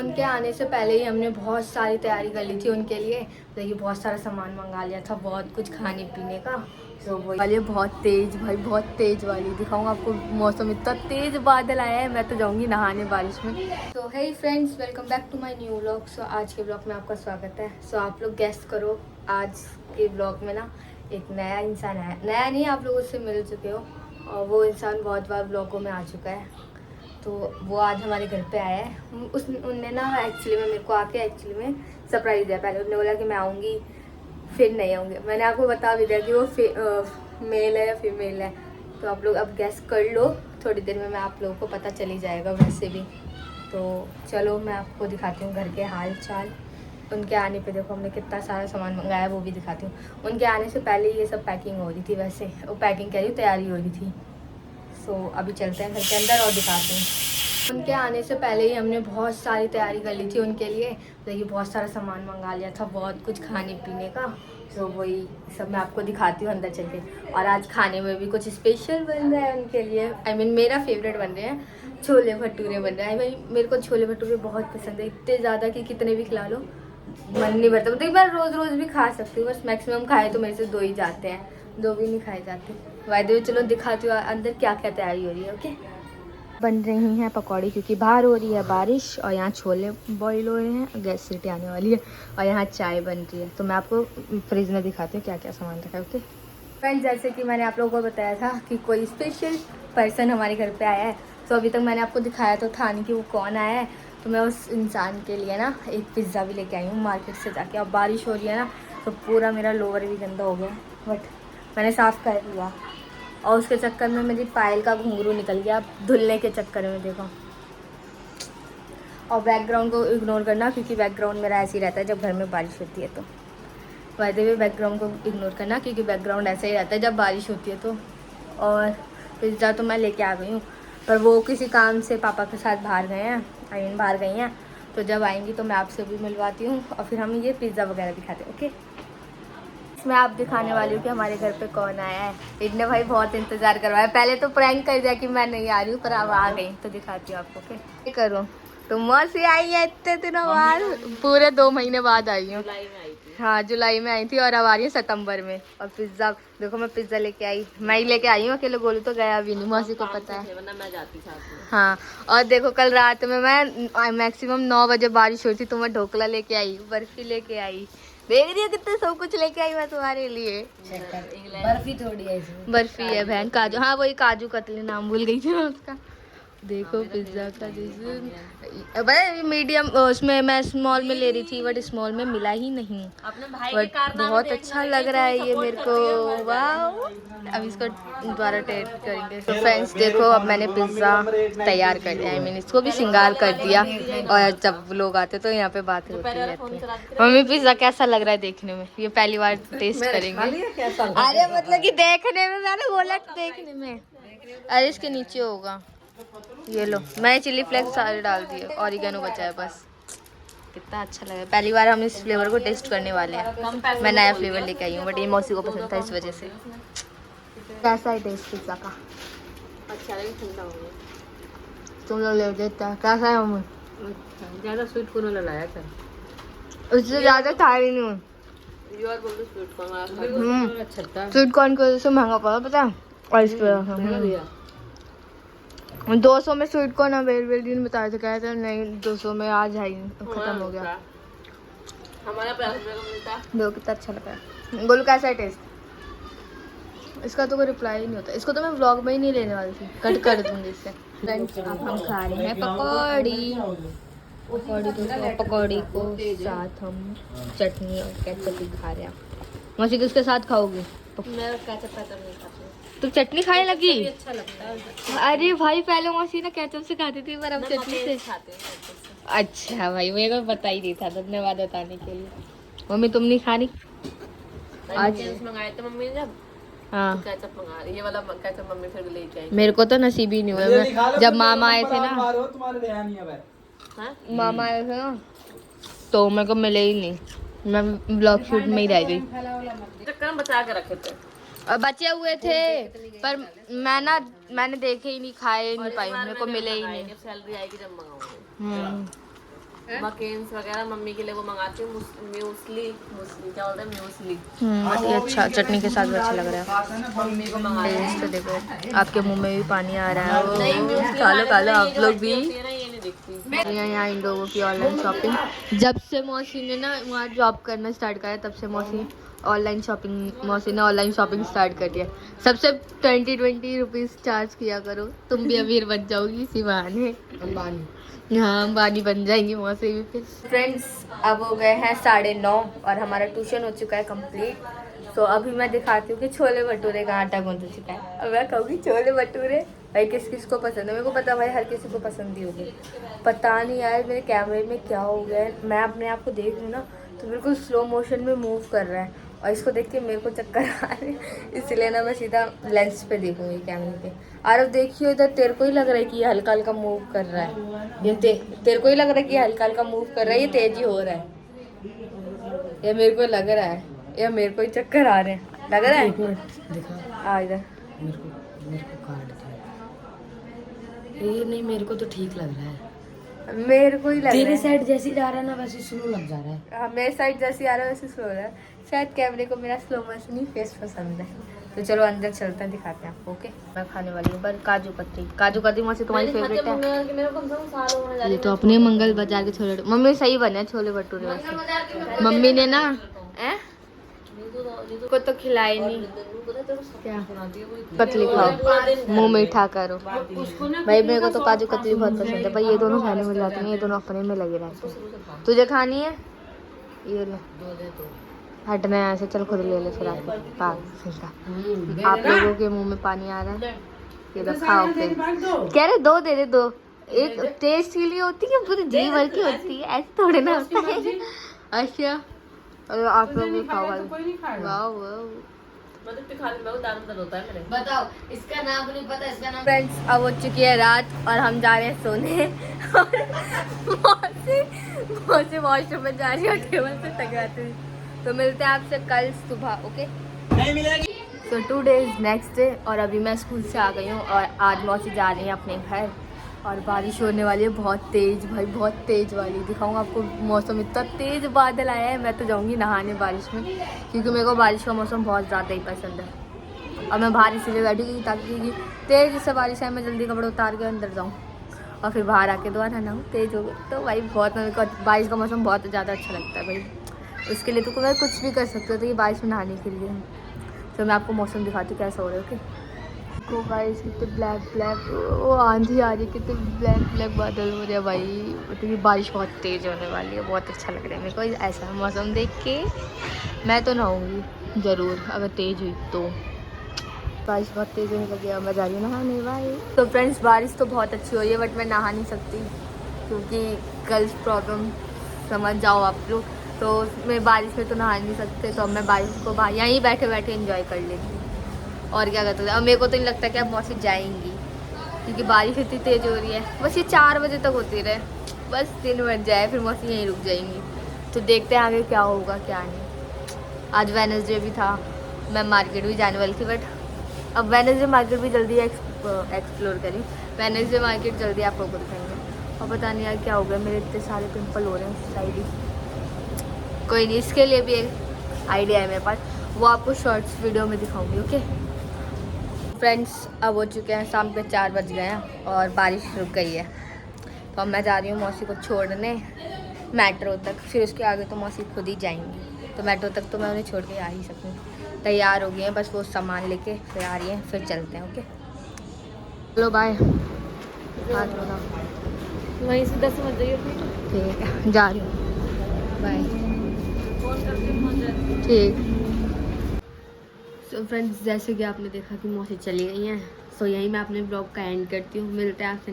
उनके आने से पहले ही हमने बहुत सारी तैयारी कर ली थी उनके लिए। देखिए बहुत सारा सामान मंगा लिया था, बहुत कुछ खाने पीने का। तो वो वाली बहुत तेज़, भाई बहुत तेज़ वाली दिखाऊंगा आपको। मौसम इतना तेज़ बादल आया है, मैं तो जाऊंगी नहाने बारिश में। तो hey friends, welcome back to my new vlog. So आज के ब्लॉग में आपका स्वागत है। सो आप लोग गेस करो, आज के ब्लॉग में ना एक नया इंसान आया। नया नहीं, आप लोग उससे मिल चुके हो और वो इंसान बहुत बार ब्लॉगों में आ चुका है। तो वो आज हमारे घर पे आया है। उनने ना एक्चुअली में मेरे को आके सरप्राइज़ दिया। पहले उन्होंने बोला कि मैं आऊँगी, फिर नहीं आऊँगी। मैंने आपको बता भी दिया कि वो मेल है या फीमेल है। तो आप लोग अब गेस कर लो, थोड़ी देर में मैं आप लोगों को पता चल ही जाएगा वैसे भी। तो चलो मैं आपको दिखाती हूँ घर के हाल चाल। उनके आने पे देखो हमने कितना सारा सामान मंगाया, वो भी दिखाती हूँ। उनके आने से पहले ये सब पैकिंग हो रही थी, वैसे वो पैकिंग कह रही हूँ, तैयारी हो रही थी। सो अभी चलते हैं घर के अंदर और दिखाते हैं। उनके आने से पहले ही हमने बहुत सारी तैयारी कर ली थी उनके लिए। देखिए बहुत सारा सामान मंगा लिया था, बहुत कुछ खाने पीने का। तो वही सब मैं आपको दिखाती हूँ अंदर चल के। और आज खाने में भी कुछ स्पेशल बन रहा है उनके लिए। मेरा फेवरेट बन रहे हैं, छोले भटूरे बन रहे हैं। मेरे को छोले भटूरे बहुत पसंद है, इतने ज़्यादा कि कितने भी खिला लो मन नहीं भरता। मतलब मैं रोज़ रोज़ भी खा सकती हूँ, बस मैक्सिमम खाए तो मेरे से 2 ही जाते हैं, 2 भी नहीं खाए जाते। वायदे चलो दिखाती हूँ अंदर क्या क्या तैयारी हो रही है। ओके, बन रही हैं पकौड़ी क्योंकि बाहर हो रही है बारिश, और यहाँ छोले बॉईल हो रहे हैं, गैस सीटी आने वाली है, और यहाँ चाय बन रही है। तो मैं आपको फ्रिज में दिखाती हूँ क्या क्या सामान रखा है। ओके फ्रेंड्स, जैसे कि मैंने आप लोगों को बताया था कि कोई स्पेशल पर्सन हमारे घर पे आया है। तो अभी तक मैंने आपको दिखाया तो था नहीं कि वो कौन आया है। तो मैं उस इंसान के लिए ना एक पिज़्ज़ा भी लेके आई हूँ मार्केट से जाके। अब बारिश हो रही है ना, तो पूरा मेरा लोअर भी गंदा हो गया, बट मैंने साफ़ कर लिया। और उसके चक्कर में मेरी पायल का घुंघरू निकल गया, धुलने के चक्कर में देखो। और बैकग्राउंड को इग्नोर करना क्योंकि बैकग्राउंड मेरा ऐसे ही रहता है जब घर में बारिश होती है। तो वैसे भी बैकग्राउंड को इग्नोर करना क्योंकि बैकग्राउंड ऐसा ही रहता है जब बारिश होती है। तो और पिज़्ज़ा तो मैं लेके आ गई हूँ, पर वो किसी काम से पापा के साथ बाहर गए हैं, बाहर गई हैं। तो जब आएंगी तो मैं आपसे भी मिलवाती हूँ और फिर हम ये पिज़्ज़ा वगैरह भी खाते हैं। ओके, मैं आप दिखाने वाली हूँ कि हमारे घर पे कौन आया है। इनने भाई बहुत इंतज़ार करवाया। पहले तो प्रैंक कर दिया कि मैं नहीं आ रही हूँ, पर अब आ गई। तो दिखाती हूँ आपको। क्या करूँ, तो मौसी आई है इतने दिनों बाद, पूरे 2 महीने बाद आई हूँ। हाँ जुलाई में आई थी और अब आ रही है सितंबर में। और पिज़्ज़ा देखो, मैं पिज़्ज़ा लेके आई, मैं ही लेके आई हूँ, अकेले गोलू तो गया भी नहीं, मौसी को पता है, वरना मैं जाती साथ में। हाँ, और देखो कल रात में मैं मैक्सिमम 9 बजे बारिश हुई थी, तो मैं ढोकला लेके आई, बर्फी लेके आई। देख रही हो कितने सब कुछ लेके आई मैं तुम्हारे लिए। बर्फी थोड़ी है, बर्फी है बहन, काजू। हाँ वही काजू कतली, नाम भूल गई थी मैं उसका। देखो पिज्ज़ा का जैसे मीडियम, उसमें मैं स्मॉल में ले रही थी, बट स्मॉल में मिला ही नहीं। बट बहुत अच्छा लग रहा है ये मेरे को, वाह। अब इसको दोबारा टेस्ट करेंगे। तो फ्रेंड्स देखो, अब मैंने पिज़्ज़ा तैयार कर दिया, इसको भी श्रृंगार कर दिया। और जब लोग आते तो यहाँ पे बात होती रहती है। मम्मी पिज़्ज़ा कैसा लग रहा है देखने में? ये पहली बार टेस्ट करेंगे। अरे मतलब कि देखने में, मैंने बोला देखने में। अरे इसके नीचे होगा, ये लो। मैं चिली फ्लेक्स सारे डाल दिए, ऑरिगेनो बचा है बस। कितना अच्छा लगा, पहली बार हम इस फ्लेवर को टेस्ट करने वाले हैं। मैं नया फ्लेवर लेके आई हूँ, बट ये मौसी को पसंद था इस वजह से। कैसा है टेस्ट पिज़्ज़ा का? अच्छा है, ठंडा हो गया। तुम लोग ले देता है कैसा है मम्मी? ज़्यादा स्वीट कॉर्न वाला लाया था, उससे ज़्यादा था ही नहीं। स्वीट कॉर्न की वजह से महंगा पड़ा, पता है? और इस पर 200 में स्वीट कॉर्न अवेलेबल नहीं बताया था, कहते हैं नहीं 200 में आ जाएगी, खत्म हो गया हमारा। देखो कितना अच्छा लगा है। बोलो कैसा है टेस्ट? इसका तो कोई रिप्लाई ही नहीं होता। इसको तो मैं व्लॉग में ही नहीं लेने वाली थी, कट कर दूंगी इससे। फ्रेंड्स अब हम खा रहे हैं पकौड़ी। पकौड़ी को साथ हम चटनी और केचप भी खा रहे हैं। मौसी किसके साथ खाओगी? मैं केचप नहीं खाती, तो चटनी खाने लगी? अच्छा लगता है। अरे भाई पहले मौसी ना केचप से खाती थी, पर अब चटनी से खाते हैं। अच्छा भाई, मेरे को पता ही नहीं था, धन्यवाद बताने के लिए। मम्मी तुम नहीं खा रही आज? मंगाए थे मम्मी ने जब, हाँ तो केचप मंगा रही, ये वाला केचप मम्मी फिर लेके आई। मेरे को तो नसीब ही नहीं हुआ। जब मामा आए थे ना, मामा आए थे ना, तो मेरे को मिले ही नहीं, मैं ब्लॉग शूट में ही रह गई। चक्कर बचा के रखे थे और बचे हुए थे, पर मैंने देखे ही नहीं, खाए नहीं पाई, मेरे को मिले ही नहीं। सैलरी आएगी जब मंगाऊंगी। मकेन्स वगैरह मम्मी के लिए वो मंगाती हूँ। म्यूसली क्या बोलते हैं, म्यूसली। बस ये अच्छा चटनी के साथ भी अच्छा लग रहा है। मम्मी को मंगा टेस्ट देखो, आपके मुंह में भी पानी आ रहा है। खा लो खा लो आप लोग भी। ये नहीं दिखती। यहाँ इन लोगों की ऑनलाइन शॉपिंग, जब से मौसी ने ना वहाँ जॉब करना स्टार्ट करा तब से मौसी ने ऑनलाइन शॉपिंग स्टार्ट कर दिया। सबसे 20 रुपीज़ चार्ज किया करो, तुम भी अमीर बन जाओगी इसी बहाने। हाँ अंबानी बन जाएंगी मौसी भी फिर। फ्रेंड्स अब हो गए हैं 9:30 और हमारा ट्यूशन हो चुका है कंप्लीट। तो अभी मैं दिखाती हूँ कि छोले भटूरे का आटा गूंद चुका है। अब मैं कहूँगी छोले भटूरे भाई किस किस को पसंद है। मेरे को पता भाई हर किसी को पसंद ही होगी। पता नहीं यार मेरे कैमरे में क्या हो गया है, मैं अपने आप को देख रही हूँ ना तो बिल्कुल स्लो मोशन में मूव कर रहा है और इसको देख के मेरे को चक्कर आ रहे हैं। इसलिए ना मैं सीधा लेंस पे देखूंगी कैमरे पे। और अब देखियो इधर तेरे को ही लग रहा है कि ये हल्का हल्का मूव कर रहा है। ये तेरे को ही लग रहा है कि हल्का हल्का मूव कर रहा है, ये तेजी हो रहा है। ये मेरे को लग रहा है, या मेरे को ही चक्कर आ रहे हैं। लग रहा है आ इधर मेरे को काट ये नहीं, मेरे को तो ठीक लग रहा है। मेरे को ही लग रहा है। तेरी साइड जैसी जा रहा है ना वैसे स्लो लग जा रहा है। हाँ मेरे साइड जैसे आ रहा है वैसे स्लो हो रहा है। शायद कैमरे को मेरा स्लो मोशन ही फेस पसंद है। तो चलो अंदर चलते हैं, दिखाते हैं आपको। ओके मैं खाने वाली हूँ पर काजू कतरी मौसी तुम्हारी फेवरेट है। ये तो अपने मंगल बाजार के छोले, मम्मी सही बने छोले भटूरे वैसे। मम्मी ने ना को तो खिलाई नहीं। क्या कतली खाओ, मुंह मीठा करो भाई। मेरे को तो काजू कतली बहुत पसंद है भाई। ये दोनों खाने में जाते हैं, ये दोनों अपने में लगे रहते हैं। तुझे खानी है ये ले, हटना है ऐसे, चल खुद ले ले फिर आके पाग। आप लोगों के मुंह में पानी आ रहा है, ये लो खाओ फिर। कह रहे दो दे दे दो, एक टेस्ट के लिए होती है पूरी जी भर की होती है, ऐसे थोड़े ना होता है। अच्छा अरे आप लोग भी खाओ। वाह बताओ इसका नाम नहीं पता, इसका नाम। फ्रेंड्स अब हो चुकी है रात और हम जा रहे हैं सोने। मौसी वॉशरूम में जा रही है टेबल से टकराते हुए। तो मिलते हैं आपसे कल सुबह। ओके नहीं मिलेगी। तो 2 days नेक्स्ट डे और अभी मैं स्कूल से आ गई हूँ और आज मौसी जा रही है अपने घर और बारिश होने वाली है बहुत तेज़ भाई, बहुत तेज़ वाली। दिखाऊंगा आपको मौसम, इतना तेज़ बादल आया है। मैं तो जाऊंगी नहाने बारिश में क्योंकि मेरे को बारिश का मौसम बहुत ज़्यादा ही पसंद है। और मैं बाहर इसीलिए बैठी ताकि तेज़ से बारिश आए, मैं जल्दी कपड़े उतार के अंदर जाऊँ और फिर बाहर आके दोबारा नहाऊँ। तेज़ हो गई तो भाई बहुत, मेरे को बारिश का मौसम बहुत ज़्यादा अच्छा लगता है भाई। उसके लिए तो मैं कुछ भी कर सकती हूँ तो ये बारिश में नहाने के लिए। तो मैं आपको मौसम दिखाती हूँ कैसा हो रहा है। ओके को गाइस कितने ब्लैक वो आंधी आ रही है, कितने ब्लैक बादल हो रहे हैं भाई। मतलब बारिश बहुत तेज़ होने वाली है, बहुत अच्छा लग रहा है मेरे को ऐसा मौसम देख के। मैं तो नहाऊंगी ज़रूर अगर तेज़ हुई तो। बारिश बहुत तेज़ होने लगी है, मैं जा रही हूँ नहाने भाई। तो फ्रेंड्स बारिश तो बहुत अच्छी हो रही है बट मैं नहा नहीं सकती क्योंकि गर्ल्स प्रॉब्लम समझ जाओ आप लोग। तो मैं बारिश में तो नहा नहीं सकते, तो अब मैं बारिश को यहीं बैठे बैठे एंजॉय कर लेंगी और क्या करते हैं। अब मेरे को तो नहीं लगता कि अब मौसी जाएंगी क्योंकि बारिश इतनी तेज़ हो रही है। बस ये 4 बजे तक होती रहे, बस 3 बज जाए फिर मौसी यहीं रुक जाएंगी। तो देखते हैं आगे क्या होगा क्या नहीं। आज वेडनेसडे भी था, मैं मार्केट भी जाने वाली थी बट अब वेडनेसडे मार्केट भी जल्दी एक्सप्लोर करी। वेडनेसडे मार्केट जल्दी आप लोग को दिखाएंगे। और पता नहीं यार क्या हो गया, मेरे इतने सारे पिंपल हो रहे हैं साइड ही। कोई नहीं, इसके लिए भी एक आइडिया है मेरे पास, वो आपको शॉर्ट्स वीडियो में दिखाऊंगी। ओके फ्रेंड्स अब हो चुके हैं शाम के 4 बज गए हैं और बारिश रुक गई है। तो अब मैं जा रही हूँ मौसी को छोड़ने मेट्रो तक, फिर उसके आगे तो मौसी खुद ही जाएंगी। तो मेट्रो तक तो मैं उन्हें छोड़ के आ ही सकूँ। तैयार हो गई हैं, बस वो सामान लेके फिर आ रही हैं, फिर चलते हैं। ओके चलो बाय। हाथ धोना वहीं से 10 बज जाइए। ठीक है जा रही हूँ, बाय। ठीक। सो फ्रेंड्स जैसे कि आपने देखा कि मौसी चली गई हैं, सो यहीं मैं अपने ब्लॉग का एंड करती हूँ। मिलते हैं आपसे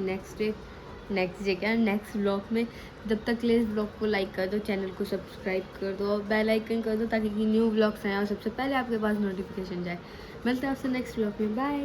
नेक्स्ट ब्लॉग में। जब तक के लिए इस ब्लॉग को लाइक कर दो, चैनल को सब्सक्राइब कर दो और बेल आइकन कर दो ताकि न्यू ब्लॉग्स आए और सबसे पहले आपके पास नोटिफिकेशन जाए। मिलते हैं आपसे नेक्स्ट ब्लॉग में, बाय।